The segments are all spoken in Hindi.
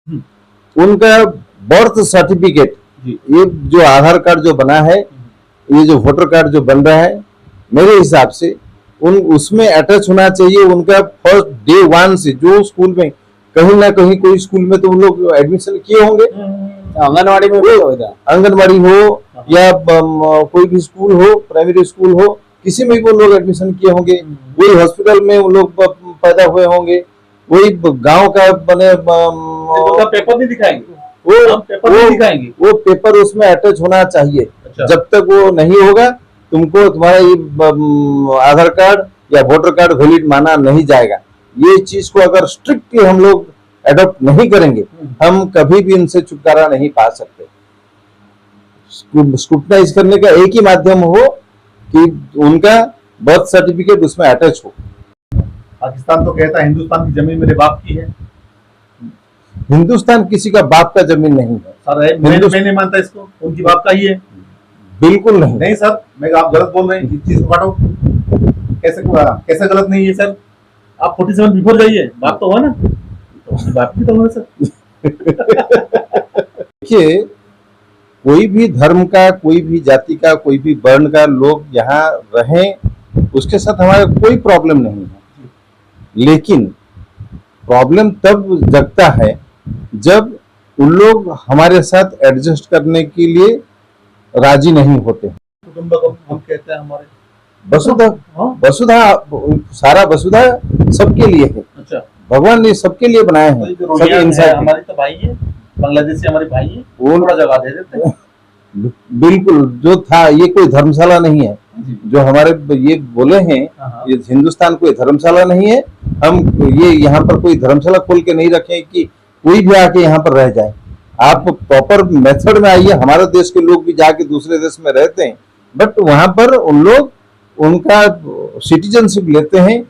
उनका बर्थ सर्टिफिकेट, ये जो आधार कार्ड जो बना है, ये जो वोटर कार्ड जो बन रहा है, मेरे हिसाब से उसमें अटैच होना चाहिए उनका फर्स्ट डे वन से। जो स्कूल में कहीं ना कहीं कोई स्कूल में तो उन लोग एडमिशन किए होंगे, आंगनवाड़ी में भी होगा, आंगनबाड़ी हो या कोई भी स्कूल हो, प्राइमरी स्कूल हो, किसी में भी उन लोग एडमिशन किए होंगे, वही हॉस्पिटल में उन लोग पैदा हुए होंगे, वही गांव का बने पेपर नहीं दिखाएंगे, वो पेपर उसमें अटैच होना चाहिए। अच्छा। जब तक वो नहीं होगा तुमको तुम्हारा ये आधार कार्ड या वोटर कार्ड वैलिड माना नहीं जाएगा। ये चीज को अगर स्ट्रिक्टली हम लोग अडॉप्ट नहीं करेंगे, हम कभी भी इनसे छुटकारा नहीं पा सकते। स्क्रूटनाइज करने का एक ही माध्यम हो कि उनका बर्थ सर्टिफिकेट उसमें अटैच हो। पाकिस्तान तो कहता है हिंदुस्तान की जमीन मेरे बाप की है। हिंदुस्तान किसी का बाप का जमीन नहीं है सर। मैं नहीं मानता इसको, उनकी बाप का ही है। बिल्कुल नहीं। नहीं सर, मैं आप गलत बोल रहे हैं, इस चीज को काटो। कैसे गलत नहीं है सर? आप 47 बिफोर जाइए, बाप तो हो ना, तो बाप की तो हो सर। देखिए, कोई भी धर्म का, कोई भी जाति का, कोई भी वर्ण का लोग यहाँ रहें, उसके साथ हमारा कोई प्रॉब्लम नहीं है। लेकिन प्रॉब्लम तब जगता है जब उन लोग हमारे साथ एडजस्ट करने के लिए राजी नहीं होते। कुटुंबकम हम कहते हैं हमारे वसुधा, वसुधा सारा वसुधा सबके लिए है। अच्छा, भगवान ने सबके लिए बनाए हैं। सभी इंसान हमारी तो भाई है, बांग्लादेशी हमारे भाई है, वो थोड़ा जगह दे देते हैं। बिल्कुल, जो था ये कोई धर्मशाला नहीं है जो हमारे ये बोले हैं, ये हिंदुस्तान कोई धर्मशाला नहीं है। हम ये यहाँ पर कोई धर्मशाला खोल के नहीं रखे कि कोई भी आके यहाँ पर रह जाए। आप प्रॉपर मेथड में आइए। हमारे देश के लोग भी जाके दूसरे देश में रहते हैं, बट वहां पर उन लोग उनका सिटीजनशिप लेते हैं,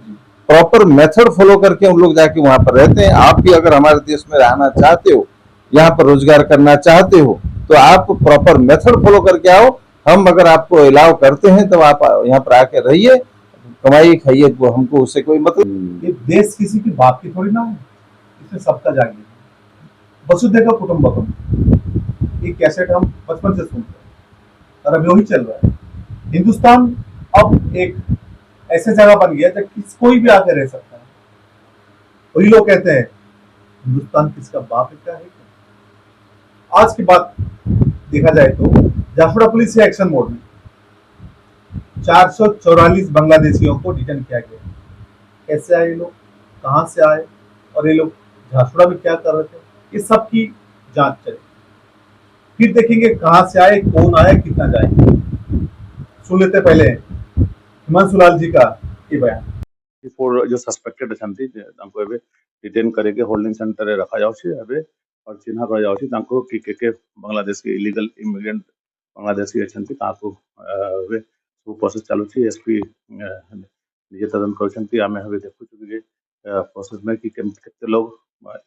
प्रॉपर मेथड फॉलो करके उन लोग जाके वहां पर रहते हैं। आप भी अगर हमारे देश में रहना चाहते हो, यहाँ पर रोजगार करना चाहते हो, तो आप प्रॉपर मेथड फॉलो करके आओ। हम अगर आपको अलाउ करते हैं तो आप यहाँ पर आके रहिए, कमाइए, खाइए, वो हमको उससे कोई मतलब। ये देश किसी की बाप की थोड़ी ना है, इसमें सबका जाएंगे। वसुधैव कुटुंबकम, ये कैसेट हम बचपन से सुनते हैं और अभी वही चल रहा है। हिंदुस्तान अब एक ऐसे जगह बन गया जब कोई भी आके रह सकता है। वही लोग कहते हैं हिंदुस्तान किसका बाप है, क्या है। आज की बात देखा जाए तो झारसुगुड़ा पुलिस के एक्शन मोड में 444 बांग्लादेशियों को डिटेन किया गया। कैसे आए ये लोग, कहां से आए और ये लोग झारसुगुड़ा में क्या कर रहे थे, ये सब की जांच चले। फिर देखेंगे कहां से आए, कौन आए, कितना जाए। सुन लेते पहले हिमांशु लाल जी का ये बयान। जो सस्पेक्टेड अछंती तांको एबे डिटेन करके होल्डिंग सेंटर रे रखा जाउछि एबे और चिन्हा कर जाउछि तांको के बांग्लादेश के इलीगल इमिग्रेंट बांग्लादेशी अछंती ताको एबे सु प्रोसेस चालुछि। एसपी निजे तदन करछंती। आमे हबे देखु छु जे प्रोसेस में कि केते लोग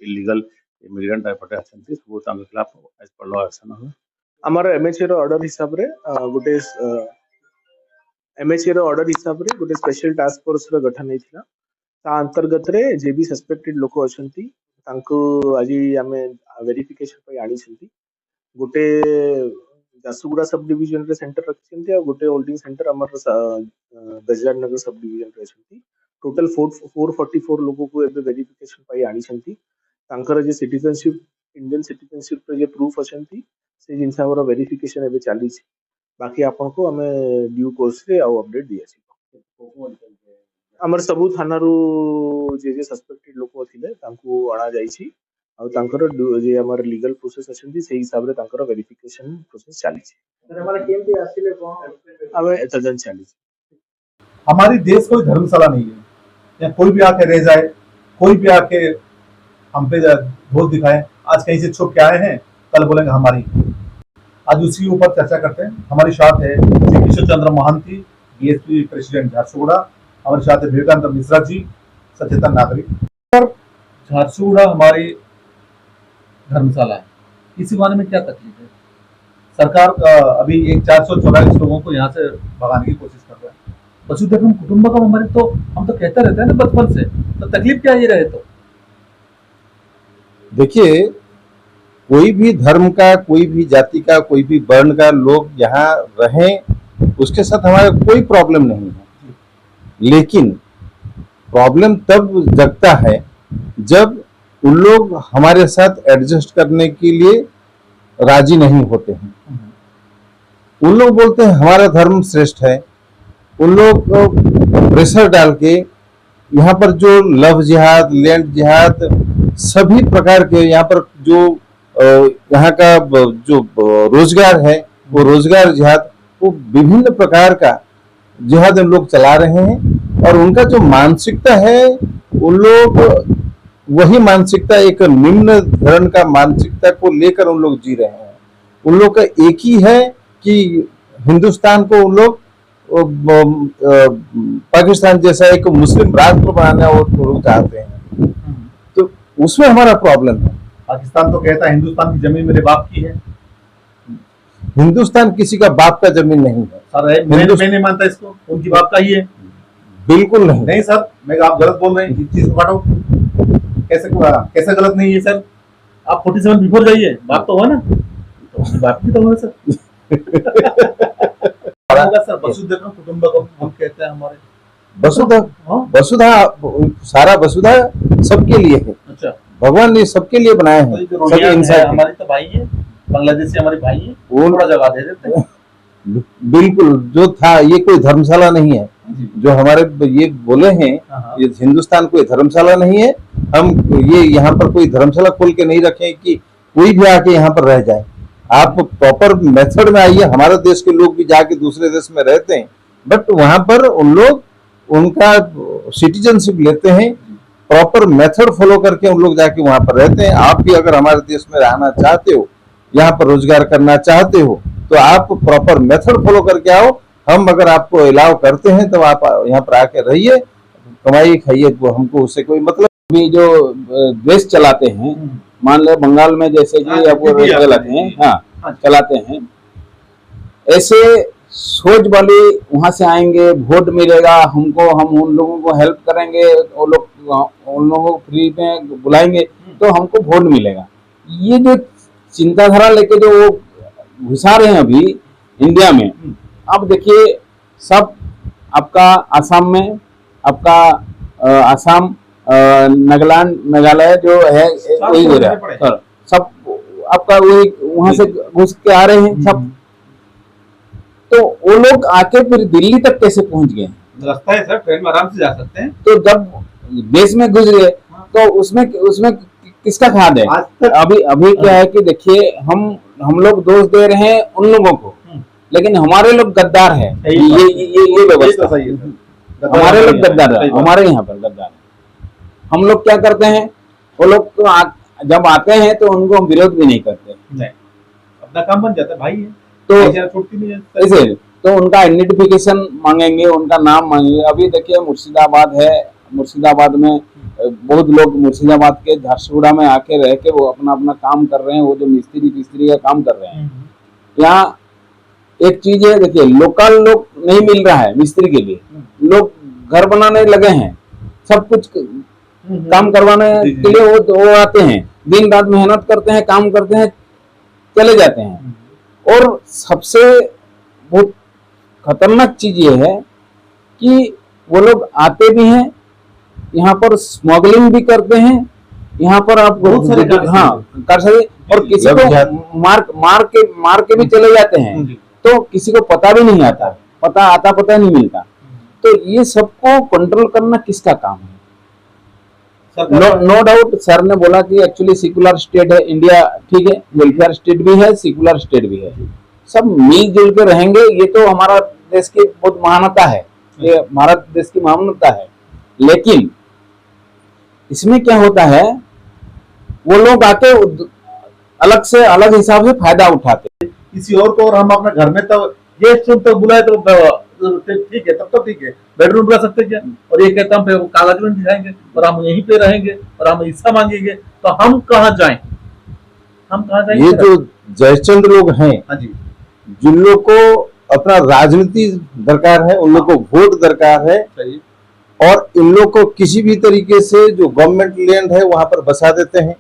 इलीगल इमिग्रेंट एपटे अछंती, सब तांको खिलाफ एज पर लॉ एक्शन हो। हमर एमएचए रो ऑर्डर हिसाब रे गुटे एमएचए रो ऑर्डर हिसाब रे गोटे स्पेशल टास्क फोर्स रो गठन हेतिला। ता अंतर्गत रे जे भी सस्पेक्टेड लोक अछंती तांको आजि आमे वेरिफिकेशन पय आनी छंती। गोटे झारसुगुड़ा सब डिवीजन रे सेंटर रखछंती और गोटे होल्डिंग सेंटर हमर गजराज नगर सब डिवीजन रे छंती। टोटल 444 लोगों को एबे वेरिफिकेशन पय आनी छंती। तांकर जे सिटीजनशिप, इंडियन सिटीजनशिप रे जे प्रूफ अछंती से जिनसा हमर वेरिफिकेशन एबे चाली छी। बाकी आपन को हमें ड्यू कोर्स रे आउ अपडेट दिया छी। हमर सबु थाना रो जे सस्पेक्टेड लोक थिले तांको अणा जाई छी और तांकर जे हमर लीगल प्रोसेस अछंती से हिसाब रे तांकर वेरिफिकेशन प्रोसेस चाली छी। सर हमारा टीम भी आसिले कोन हमें तदन चाली छी। हमारी देश कोई धर्मशाला नहीं है, या कोई भी आके रह जाए, कोई भी आके हम पे भोज दिखाए। आज कहीं से छुप के आए हैं, कल बोलेंगे हमारी। आज उसी ऊपर चर्चा करते हैं। हमारी साथ है श्री किशोर चंद्र महांती, डीएसपी प्रेसिडेंट झारसुगुड़ा। हमारे साथ है विवेकानंद मिश्रा जी, सचेतन नागरिक। झारसुगुड़ा हमारी धर्मशाला है, इसी बारे में क्या तकलीफ है? सरकार अभी एक 444 लोगों को यहाँ से भगाने की कोशिश कर रहा है। वसुधैव कुटुंबकम हमारे तो हम तो कहते रहते हैं ना बचपन से, तो तकलीफ क्या ये रहे तो? देखिए, कोई भी धर्म का, कोई भी जाति का, कोई भी वर्ण का लोग यहाँ रहें, उसके साथ हमारा कोई प्रॉब्लम नहीं है। लेकिन प्रॉब्लम तब जगता है जब उन लोग हमारे साथ एडजस्ट करने के लिए राजी नहीं होते हैं। उन लोग बोलते हैं हमारा धर्म श्रेष्ठ है। उन लोग प्रेशर डाल के यहाँ पर जो लव जिहाद, लैंड जिहाद, सभी प्रकार के यहाँ पर जो यहाँ का जो रोजगार है, वो रोजगार जिहाद, वो विभिन्न प्रकार का जिहाद हम लोग चला रहे हैं। और उनका जो मानसिकता है, उन लोग वही मानसिकता, एक निम्न धरण का मानसिकता को लेकर उन लोग जी रहे हैं। उन लोग का एक ही है कि हिंदुस्तान को उन लोग पाकिस्तान जैसा एक मुस्लिम राष्ट्र बनाना वो लोग चाहते हैं। तो उसमें हमारा प्रॉब्लम है। पाकिस्तान तो कहता है हिंदुस्तान की जमीन मेरे बाप की है। हिंदुस्तान किसी का बाप का जमीन नहीं है सर। मैं नहीं मानता इसको, उनकी बाप का ही है। बिल्कुल नहीं। नहीं सर, मैं आप गलत बोल रहे हैं, इस चीज को काटो। कैसे गलत नहीं है सर? आप 47 बिफोर जाइए, बाप तो हुआ ना, तो बाप की तो हुआ सर। सर वसुधैव कुटुंबकम हम कहते हैं हमारे। वसुधा, वसुधा, सारा वसुधा सबके लिए है। अच्छा, भगवान ने सबके लिए बनाए हैं। सभी इंसान हमारी तो भाई है, बांग्लादेश से हमारे भाई है, थोड़ा जगह दे देते हैं। बिल्कुल, जो था ये कोई धर्मशाला नहीं है। जो हमारे ये बोले हैं, ये हिंदुस्तान कोई धर्मशाला नहीं है। हम ये यहाँ पर कोई धर्मशाला खोल के नहीं रखे कि कोई भी आके यहाँ पर रह जाए। आप प्रॉपर मेथड में आइए। हमारे देश के लोग भी जाके दूसरे देश में रहते हैं, बट वहां पर उन लोग उनका सिटीजनशिप लेते हैं, प्रॉपर मेथड फॉलो करके उन लोग जाके वहां पर रहते हैं। आप भी अगर हमारे देश में रहना चाहते हो, यहाँ पर रोजगार करना चाहते हो, तो आप प्रॉपर मेथड फॉलो करके आओ। हम अगर आपको अलाउ करते हैं तो आप यहाँ पर आके रहिए, कमाइए, खाइए, वो हमको उससे कोई मतलब। भी जो देश चलाते हैं, मान लो बंगाल में जैसे कि आपको चलाते हैं, हाँ चलाते हैं, ऐसे सोच वाले वहां से आएंगे, वोट मिलेगा हमको, हम उन लोगों को हेल्प करेंगे, वो लोग उन लोगों को फ्री में बुलाएंगे तो हमको वोट मिलेगा। ये जो चिंताधारा लेके जो वो घुसा रहे हैं अभी इंडिया में, अब देखिए सब आपका आसाम में, आपका आसाम, नागालैंड, मेघालय जो है वही हो रहा है, सब आपका वही वहां से घुस के आ रहे हैं सब। तो वो लोग आके फिर दिल्ली तक कैसे पहुंच गए? रास्ता है सर, ट्रेन में आराम से जा सकते हैं। तो जब देश में घुस गए तो उसमें किसका खाद है? अभी क्या है कि देखिए हम लोग दोष दे रहे हैं उन लोगों को, लेकिन हमारे लोग गद्दार है। ये व्यवस्था सही है। हमारे लोग गद्दार है, हमारे यहाँ पर गद्दार है। हम लोग क्या करते हैं, वो लोग तो जब आते हैं तो उनको हम विरोध भी नहीं करते, अपना काम बन जाता है, भाई है तो ऐसे तो उनका आइडेंटिफिकेशन मांगेंगे, उनका नाम मांगेंगे। अभी देखिए मुर्शिदाबाद है, मुर्शिदाबाद में बहुत लोग मुर्शिदाबाद के झारसुगुड़ा में आके रह के वो अपना अपना काम कर रहे हैं, वो जो मिस्त्री का काम कर रहे हैं। यहाँ एक चीज है, देखिए लोकल लोग नहीं मिल रहा है मिस्त्री के लिए, लोग घर बनाने लगे हैं, सब कुछ काम करवाने के लिए वो आते हैं, दिन रात मेहनत करते हैं, काम करते हैं, चले जाते हैं। और सबसे बहुत खतरनाक चीज ये है कि वो लोग आते भी हैं, यहाँ पर स्मगलिंग भी करते हैं, यहाँ पर आप हाँ कर सकते, और किसी को मार के भी चले जाते हैं, तो किसी को पता भी नहीं आता, पता नहीं मिलता। तो ये सबको कंट्रोल करना किसका काम है? नो डाउट सर ने बोला कि एक्चुअली सेकुलर स्टेट है इंडिया, ठीक है, वेलफेयर स्टेट भी है, सेकुलर स्टेट भी है, सब मिलजुल के रहेंगे। ये तो हमारा देश की बहुत महानता है, ये भारत देश की महानता है। लेकिन इसमें क्या होता है, वो लोग आके अलग से अलग हिसाब से फायदा उठाते। किसी और को, और हम अपने घर में तो ये सुन तो बुलाए तो ठीक है, तब तो ठीक है, बेडरूम बुला सकते क्या? और ये कहता हम कागज में दिखाएंगे और हम यहीं पे रहेंगे और हम हिस्सा मांगेंगे, तो हम कहाँ जाएं? ये जो जयचंद्र लोग हैं, जिन लोग को अपना राजनीति दरकार है, उन लोग को वोट दरकार है, और इन लोग को किसी भी तरीके से जो गवर्नमेंट लैंड है वहां पर बसा देते हैं।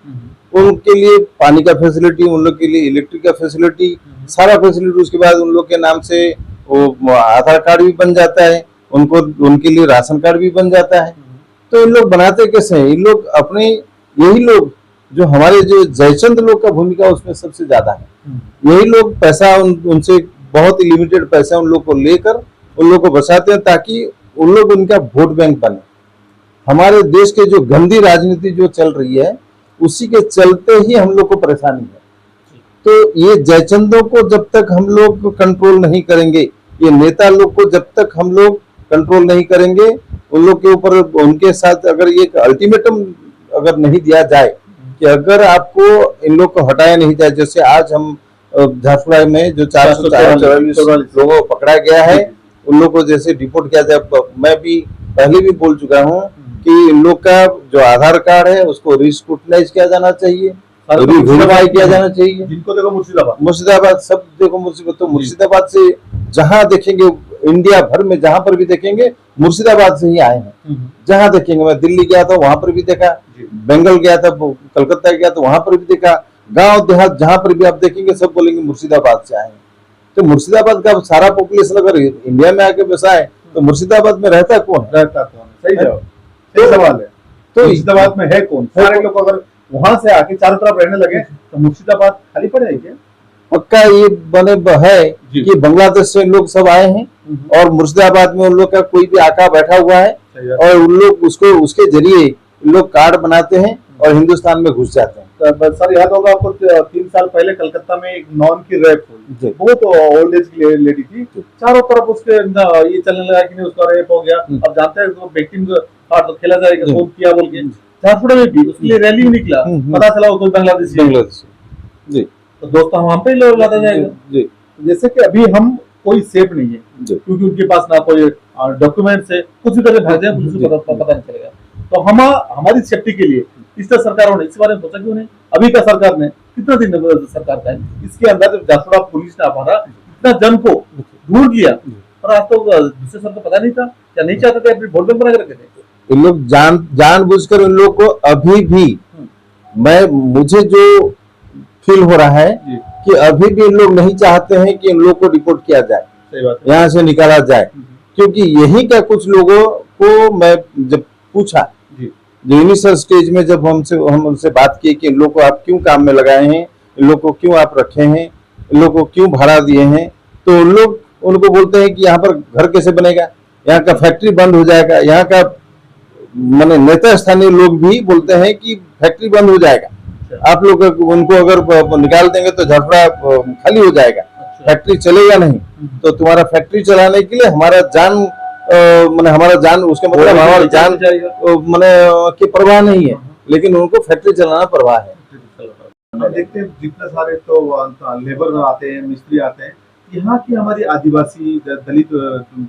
उनके लिए पानी का फैसिलिटी, उन लोग के लिए इलेक्ट्रिक का फैसिलिटी, सारा फैसिलिटी, उसके बाद उन लोग के नाम से वो आधार कार्ड भी बन जाता है, उनको उनके लिए राशन कार्ड भी बन जाता है। तो इन लोग बनाते कैसे हैं? इन लोग अपने, यही लोग जो हमारे जो जयचंद लोग का भूमिका उसमें सबसे ज्यादा है। यही लोग पैसा उनसे बहुत ही लिमिटेड पैसा उन लोग को लेकर उन लोग को बसाते हैं ताकि उन लोग उनका वोट बैंक बने। हमारे देश के जो गंदी राजनीति जो चल रही है उसी के चलते ही हम लोग को परेशानी है। तो ये जयचंदों को जब तक हम लोग कंट्रोल नहीं करेंगे, ये नेता लोग को जब तक हम लोग कंट्रोल नहीं करेंगे, उन लोग के ऊपर, उनके साथ अगर ये अल्टीमेटम अगर नहीं दिया जाए कि अगर आपको इन लोग को हटाया नहीं जाए, जैसे आज हम झारखंड में जो 444 लोगों को पकड़ा गया है उन लोग को जैसे डिपोर्ट किया जाए। मैं भी पहले भी बोल चुका हूँ कि इन लोग का जो आधार कार्ड है उसको रिस्क्रूटनाइज किया जाना चाहिए, वेरीफाई किया जाना चाहिए। जिनको देखो मुर्शिदाबाद सब देखो, तो मुर्शिदाबाद से जहां देखेंगे, इंडिया भर में जहां पर भी देखेंगे मुर्शिदाबाद से ही आए हैं। जहां देखेंगे, मैं दिल्ली गया था वहां पर भी देखा, बंगाल गया था, कलकत्ता गया तो वहां पर भी देखा, गांव देहात जहां पर भी आप देखेंगे सब बोलेंगे मुर्शिदाबाद से आए हैं। तो मुर्शिदाबाद का सारा पॉपुलेशन अगर इंडिया में आके बसा है तो मुर्शिदाबाद में रहता कौन? सही जवाब, सही सवाल है। तो मुर्शिदाबाद में है कौन? सारे लोग अगर वहां से आके चारों तरफ रहने लगे तो मुर्शिदाबाद खाली पड़ जाएगी। पक्का ये बने है कि बांग्लादेश से लोग सब आए हैं और मुर्शिदाबाद में उन लोग का कोई भी आका बैठा हुआ है और उन लोग उसको उसके जरिए लोग कार्ड बनाते हैं और हिंदुस्तान में घुस जाते हैं। तो सर याद होगा आपको 3 साल पहले कलकत्ता में एक नॉन की रेप हुई, बहुत ओल्ड एज की लेडी थी, चारों तरफ उसके ये चलने लगा कि नहीं उसका रेप हो गया। अब जानते हैं तो विक्टिम कार्ड खेला जाएगा कौन किया बोल के। झारखंड में भी उसके लिए रैली निकला, पता चला वो कोई बांग्लादेशी जी। तो दोस्तों हम पे ही लाता जाएगा जी। जैसे कि अभी हम कोई सेफ नहीं है क्योंकि उनके पास ना कोई डॉक्यूमेंट्स है, कुछ भी करके भाग जाए पुलिस को पता नहीं चलेगा। तो हम हमारी सेफ्टी के लिए इस तरह सरकारों ने इस बारे में सोचा क्यों नहीं? अभी का सरकार ने कितना दिन सरकार का है, इसके अंदर जब झारखंड पुलिस ने हमारा इतना जन को ढूंढ लिया और आज तो दूसरे सर को पता नहीं था, क्या नहीं चाहते थे अपनी वोट बैंक बना के रखे थे। इन लोग जानबूझकर इन लोग को अभी भी मुझे जो फील हो रहा है कि अभी भी इन लोग नहीं चाहते हैं कि इन लोग को डिपोर्ट किया जाए, यहाँ से निकाला जाए। क्योंकि यही का कुछ लोगों को मैं जब पूछा जो इनिशियल स्टेज में जब हम उनसे बात की कि इन लोग को आप क्यों काम में लगाए हैं, इन लोग को क्यों आप रखे हैं, इन लोग को क्यों भाड़ा दिए हैं, तो उन लोग उनको बोलते हैं कि यहाँ पर घर कैसे बनेगा, यहाँ का फैक्ट्री बंद हो जाएगा। यहाँ का माने नेता स्थानीय लोग भी बोलते हैं कि फैक्ट्री बंद हो जाएगा, आप लोग उनको अगर निकाल देंगे तो झारखंड खाली हो जाएगा, फैक्ट्री चलेगा नहीं। तो तुम्हारा फैक्ट्री चलाने के लिए हमारा जान हमारा जान, उसके मतलब हमारा जान की परवाह नहीं है, लेकिन उनको फैक्ट्री चलाना परवाह है। हम देखते हैं जितने सारे तो लेबर आते हैं, मिस्त्री आते हैं, यहाँ की हमारी आदिवासी दलित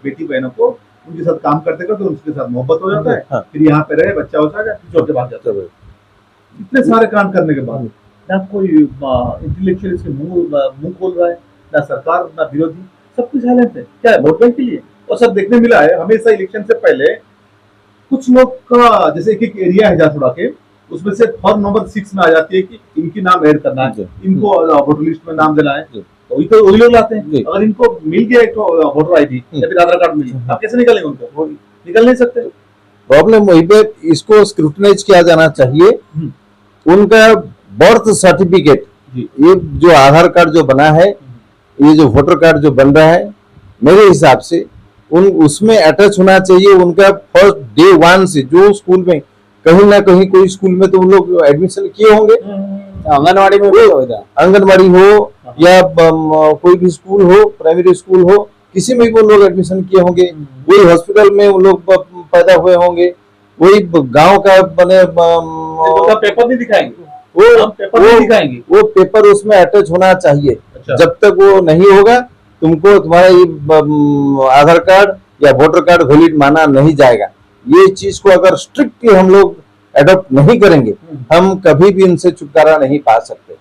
बेटी बहनों को उनके साथ काम करते करते उनके साथ मोहब्बत हो जाता है। हाँ। फिर यहाँ पे रहे, बच्चा हो जाएगा, छोड़ के भाग जाता है। इतने सारे काम करने के बाद ना कोई इंटेलेक्चुअल इसके मुंह खोल रहा है, ना सरकार ना विरोधी, सब कुछ साइलेंट है। क्या है? वोट बैंक के लिए। और सब देखने मिला है हमेशा इलेक्शन से पहले कुछ लोग का, जैसे एक एरिया है झारखंड के, उसमें से फॉर्म नंबर 6 में आ जाती है कि इनकी नाम ऐड करना है, इनको वोटर लिस्ट में नाम देना है, तो वही लोग लाते हैं। अगर इनको मिल गया एक वोटर आईडी या फिर आधार कार्ड मिल गया, आप कैसे निकालेंगे उनको? निकल नहीं सकते। प्रॉब्लम वही पे, इसको स्क्रूटनाइज किया जाना चाहिए। उनका बर्थ सर्टिफिकेट, ये जो आधार कार्ड जो बना है, ये जो वोटर कार्ड जो बन रहा है, मेरे हिसाब से उसमें अटैच होना चाहिए उनका फर्स्ट डे 1 से। जो स्कूल में कहीं ना कहीं कोई स्कूल में तो उन लोग एडमिशन किए होंगे, आंगनवाड़ी में भी होगा, आंगनवाड़ी हो या कोई भी स्कूल हो, प्राइमरी स्कूल हो, किसी में भी वो लोग एडमिशन किए होंगे, वही हॉस्पिटल में वो लोग पैदा हुए होंगे, वही गांव का बने पेपर नहीं दिखाएंगे, वो पेपर उसमें अटैच होना चाहिए। अच्छा। जब तक वो नहीं होगा तुमको तुम्हारा ये आधार कार्ड या वोटर कार्ड वैलिड माना नहीं जाएगा। ये चीज को अगर स्ट्रिक्टली हम लोग एडॉप्ट नहीं करेंगे, हम कभी भी इनसे छुटकारा नहीं पा सकते।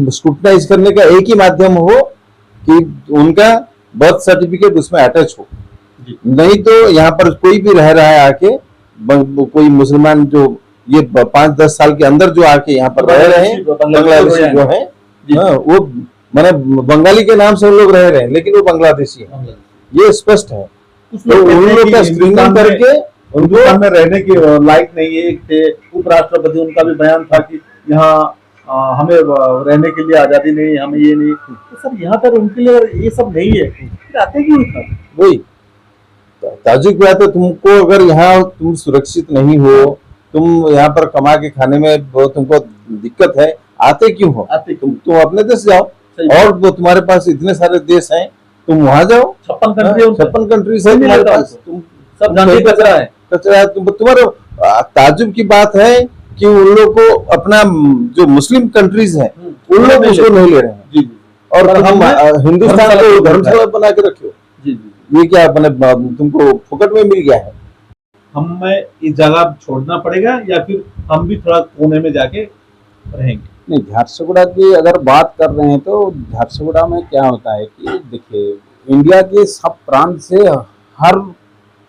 स्क्रूटनाइज करने का एक ही माध्यम हो कि उनका बर्थ सर्टिफिकेट उसमें अटैच हो, नहीं तो यहाँ पर कोई भी रह रहा है आके, कोई मुसलमान जो ये 5-10 साल के अंदर जो आके यहाँ पर रह रहे हैं, बांग्लादेशी जो है, वो मैंने बंगाली के नाम से उन लोग रह रहे हैं, लेकिन वो बांग्लादेशी है, ये स्पष्ट है। तो उन लोग का स्क्रीनिंग करके हिंदुस्तान में रहने की लायक नहीं है। एक थे उपराष्ट्रपति, उनका भी बयान था कि यहाँ हमें रहने के लिए आजादी नहीं, हमें ये नहीं। तो सर यहाँ पर उनके लिए ये सब नहीं है, फिर आते क्यों था? वही ताजुब बात है, तुमको अगर यहाँ तुम सुरक्षित नहीं हो, तुम यहाँ पर कमा के खाने में तुमको दिक्कत है, आते क्यों हो? आते तुम अपने देश जाओ, और वो तुम्हारे पास इतने सारे देश हैं, तुम वहां जाओ। 56 कंट्रीज है तुम्हारे पास, तुम सब जानते कचरा है, कचरा है। तुम्हारा ताजुब की बात है कि उन लोग को अपना जो मुस्लिम कंट्रीज है उन लोग उसको नहीं ले रहे हैं। जी। और हम हिंदुस्तान को धर्मशाला बना के रखो। जी। ये क्या तुमको फुकट में मिल गया है? हमें ये जगह छोड़ना पड़ेगा या फिर हम भी थोड़ा कोने में जाके रहेंगे? नहीं, झारसुगुड़ा की अगर बात कर रहे हैं तो झारसुगुड़ा में क्या होता है कि देखिए, इंडिया के सब प्रांत से हर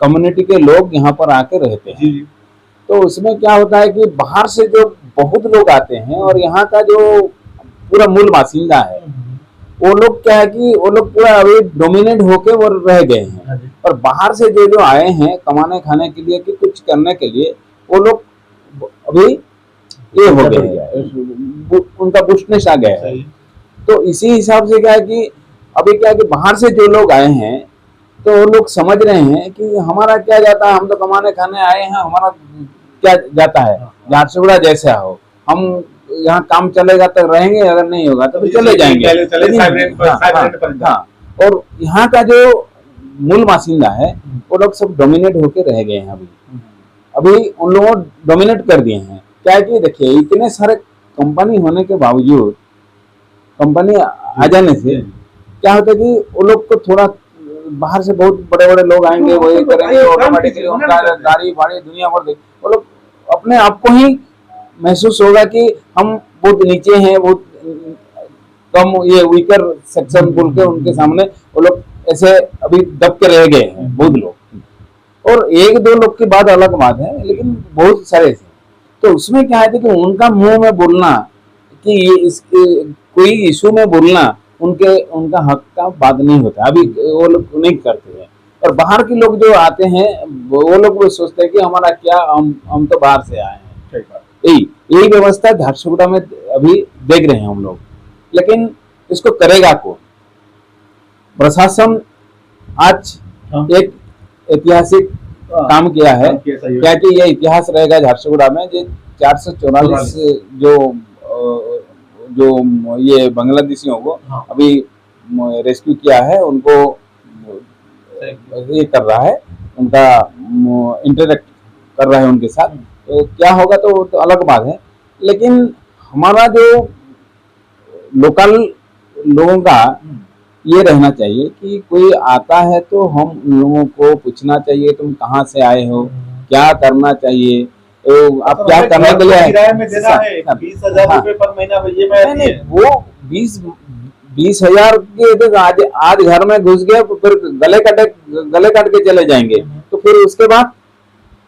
कम्युनिटी के लोग यहाँ पर आके रहते हैं। जी। तो उसमें क्या होता है कि बाहर से जो बहुत लोग आते हैं और यहाँ का जो पूरा मूल बासिंदा है, वो लोग क्या है कि वो लोग पूरा अभी डोमिनेट होके वो रह गए हैं। और बाहर से जो आए हैं कमाने खाने के लिए कि कुछ करने के लिए, वो लोग अभी ये हो गए हैं, उनका बुशनेस आ गया है। तो इसी हिसाब से क्या है कि अभी क्या है कि बाहर से जो लोग आए हैं तो वो लोग समझ रहे हैं कि हमारा क्या जाता है, हम तो कमाने खाने आए हैं, हमारा क्या जाता है, झारसुगुड़ा जैसे हो, हम यहाँ काम चलेगा तो रहेंगे, अगर नहीं होगा तो चले जाएंगे। और यहाँ का जो मूल बासिंदा है वो लोग सब डोमिनेट होके रह गए हैं। अभी उन लोगों डोमिनेट कर दिए हैं। क्या है कि देखिए, इतने सारे कंपनी होने के बावजूद, कंपनी आ जाने से क्या होता है कि वो लोग को थोड़ा बाहर से बहुत बड़े बड़े लोग आएंगे, वो ये करेंगे, ऑटोमेटिकली उनका गाड़ी भाड़ी दुनिया भर देख, वो लोग अपने आप को ही महसूस होगा कि हम बहुत नीचे हैं, बहुत कम, ये वीकर सेक्शन बोल के उनके सामने वो लोग ऐसे अभी दब के रह गए हैं बहुत लोग। और एक दो लोग की बात अलग बात है, लेकिन बहुत सारे थे। तो उसमें क्या है कि उनका मुंह में बोलना कि ये इसके कोई इशू में बोलना उनका हक का बात नहीं होता, अभी वो लोग नहीं करते हैं। और बाहर के लोग जो आते हैं वो लोग वो सोचते हैं कि हमारा क्या, हम तो बाहर से आए हैं। यही व्यवस्था झारसुगुड़ा में अभी देख रहे हैं हम लोग। लेकिन इसको करेगा कौन? प्रशासन आज एक ऐतिहासिक काम किया है, क्या कि ये इतिहास रहेगा झारसुगुड़ा में। जो 444 जो ये बांग्लादेशियों को अभी रेस्क्यू किया है, उनको ये कर रहा है, उनका इंटरेक्ट कर रहा है उनके साथ। तो क्या होगा तो अलग बात है। लेकिन हमारा जो लोकल लोगों का ये रहना चाहिए कि कोई आता है तो हम उन लोगों को पूछना चाहिए, तुम कहाँ से आए हो, क्या करना चाहिए, तो आप क्या करने के लिए किराए में देना है 20,000 रुपए पर महीना। ये नहीं, वो 20,000 के आज घर में घुस गए, फिर गले काट के चले जाएंगे, तो फिर उसके बाद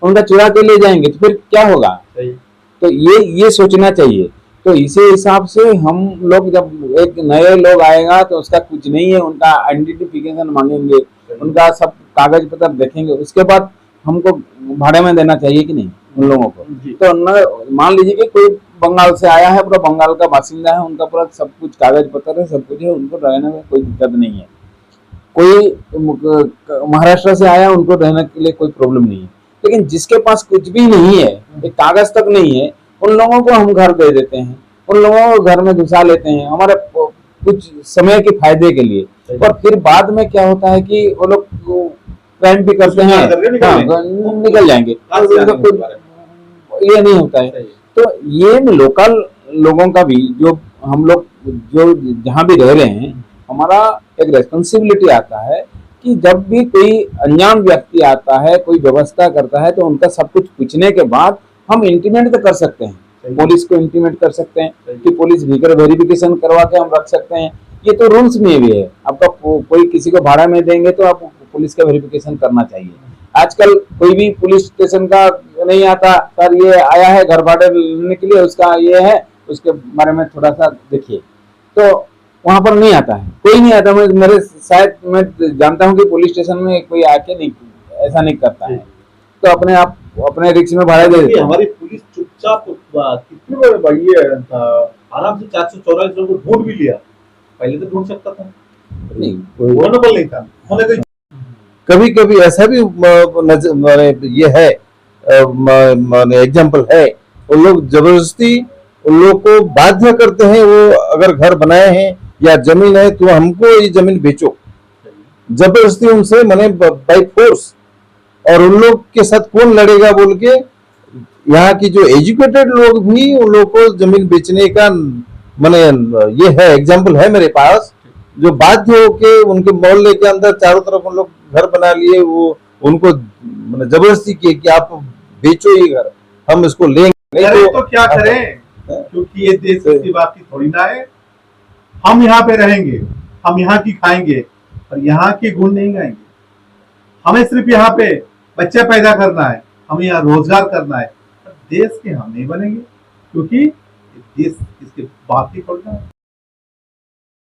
उनका चुरा के ले जाएंगे, तो फिर क्या होगा? तो ये सोचना चाहिए। तो इसी हिसाब से हम लोग, जब एक नए लोग आएगा तो उसका कुछ नहीं है, उनका आइडेंटिफिकेशन मांगेंगे, उनका सब कागज पत्र देखेंगे, उसके बाद हमको भाड़े में देना चाहिए कि नहीं उन लोगों को। तो मान लीजिए कि कोई बंगाल से आया है, पूरा बंगाल का बासिंदा है, उनका पूरा सब कुछ कागज पत्र है, सब कुछ है, उनको रहने में कोई दिक्कत नहीं है। कोई महाराष्ट्र से आया, उनको रहने के लिए कोई प्रॉब्लम नहीं है। लेकिन जिसके पास कुछ भी नहीं है, एक कागज तक नहीं है, उन लोगों को हम घर दे देते हैं, उन लोगों को घर में घुसा लेते हैं हमारे कुछ समय के फायदे के लिए। और फिर बाद में क्या होता है कि वो लोग क्राइम भी करते हैं, निकल जाएंगे, ये नहीं होता है। तो ये लोकल लोगों का भी, जो हम लोग जो जहाँ भी रह रहे हैं, हमारा एक रेस्पॉन्सिबिलिटी आता है कि जब भी कोई अनजान व्यक्ति आता है, कोई व्यवस्था करता है, तो उनका सब कुछ पूछने के बाद हम इंटीमेट तो कर सकते हैं, पुलिस को इंटीमेट कर सकते हैं कि पुलिस व्हीकल वेरिफिकेशन करवा के हम रख सकते हैं। ये तो रूल्स में भी है। आपका कोई किसी को भाड़ा में देंगे तो आप पुलिस का वेरिफिकेशन करना चाहिए। आजकल कोई भी पुलिस स्टेशन का नहीं आता, सर ये आया है घर भाड़े लेने के लिए, उसका ये है, उसके बारे में थोड़ा सा देखिए, तो वहां पर नहीं आता है, कोई नहीं आता। मैं जानता हूँ कि पुलिस स्टेशन में कोई आके नहीं ऐसा नहीं करता है, तो अपने आप अपने रिक्स में भाड़ा दे देते हैं। हमारी पुलिस चुपचाप कितनी बार बढ़ी है, आराम से 444 लोगों को ढूंढ भी लिया, पहले तो ढूंढ सकता था नहीं, वोनेबल नहीं था, उन्होंने कोई कभी कभी ऐसा भी माने ये है, माने एग्जाम्पल है, उन लोग जबरदस्ती उन लोग को बाध्य करते हैं, वो अगर घर बनाए हैं या जमीन है तो हमको ये जमीन बेचो, जबरदस्ती उनसे माने बाई फोर्स। और उन लोग के साथ कौन लड़ेगा बोल के यहाँ की जो एजुकेटेड लोग भी उन लोग को जमीन बेचने का माने ये है, एग्जाम्पल है मेरे पास, जो बाध्य होके उनके मोहल्ले के अंदर चारों तरफ उन लोग घर बना लिए, वो उनको जबरदस्ती किए कि आप बेचो ये घर, हम इसको लेंगे। नहीं तो क्या करें, क्योंकि ये देश की बात की थोड़ी ना है। हम यहाँ पे रहेंगे, हम यहाँ की खाएंगे और यहाँ के गुण नहीं गाएंगे। हमें सिर्फ यहाँ पे बच्चे पैदा करना है, हमें यहाँ रोजगार करना है, देश के हम नहीं बनेंगे, क्योंकि देश इसके बाप की थोड़ी ना है।